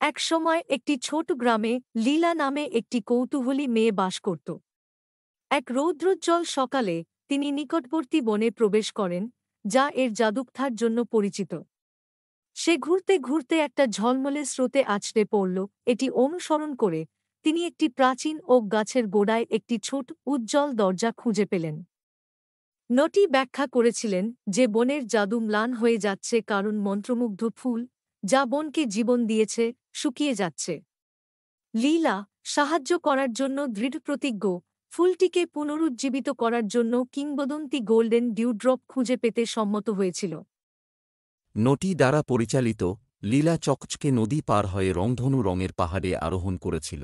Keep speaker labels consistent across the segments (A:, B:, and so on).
A: একসময় একটি ছোট গ্রামে লীলা নামে একটি কৌতূহলী মেয়ে বাস করত। এক রৌদ্রোজ্জ্বল সকালে তিনি নিকটবর্তী বনে প্রবেশ করেন, যা এর জাদুকথার জন্য পরিচিত। সে ঘুরতে ঘুরতে একটা ঝলমলে স্রোতে আছড়ে পড়ল। এটি অনুসরণ করে তিনি একটি প্রাচীন ওক গাছের গোড়ায় একটি ছোট উজ্জ্বল দরজা খুঁজে পেলেন। নটি ব্যাখ্যা করেছিলেন যে বনের জাদু ম্লান হয়ে যাচ্ছে কারণ মন্ত্রমুগ্ধ ফুল, যা বনকে জীবন দিয়েছে, শুকিয়ে যাচ্ছে। লীলা, সাহায্য করার জন্য দৃঢ়প্রতিজ্ঞ, ফুলটিকে পুনরুজ্জীবিত করার জন্য কিংবদন্তি গোল্ডেন ডিউড্রপ খুঁজে পেতে সম্মত হয়েছিল।
B: নটি দ্বারা পরিচালিত, লীলা চকচকে নদী পার হয়ে রংধনু রঙের পাহাড়ে আরোহণ করেছিল।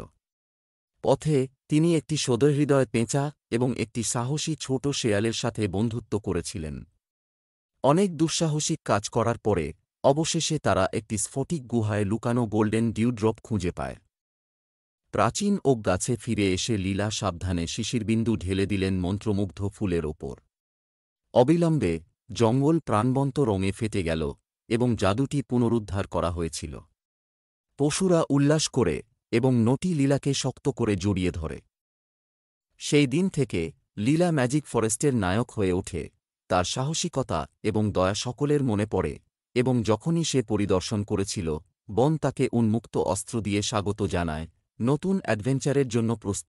B: পথে তিনি একটি সদয়হৃদয় পেঁচা এবং একটি সাহসী ছোট শেয়ালের সাথে বন্ধুত্ব করেছিলেন। অনেক দুঃসাহসিক কাজ করার পরে অবশেষে তারা একটি স্ফটিক গুহায় লুকানো গোল্ডেন ডিউড্রপ খুঁজে পায়। প্রাচীন ওক গাছে ফিরে এসে লীলা সাবধানে শিশিরবিন্দু ঢেলে দিলেন মন্ত্রমুগ্ধ ফুলের ওপর। অবিলম্বে জঙ্গল প্রাণবন্ত রঙে ফেটে গেল এবং জাদুটি পুনরুদ্ধার করা হয়েছিল। পশুরা উল্লাস করে এবং নটি লীলাকে শক্ত করে জড়িয়ে ধরে। সেই দিন থেকে লীলা ম্যাজিক ফরেস্টের নায়ক হয়ে ওঠে। তার সাহসিকতা এবং দয়া সকলের মনে পড়ে, এবং যখনই সে পরিদর্শন করেছিল, বন তাকে উন্মুক্ত অস্ত্র দিয়ে স্বাগত জানায়, নতুন অ্যাডভেঞ্চারের জন্য প্রস্তুত।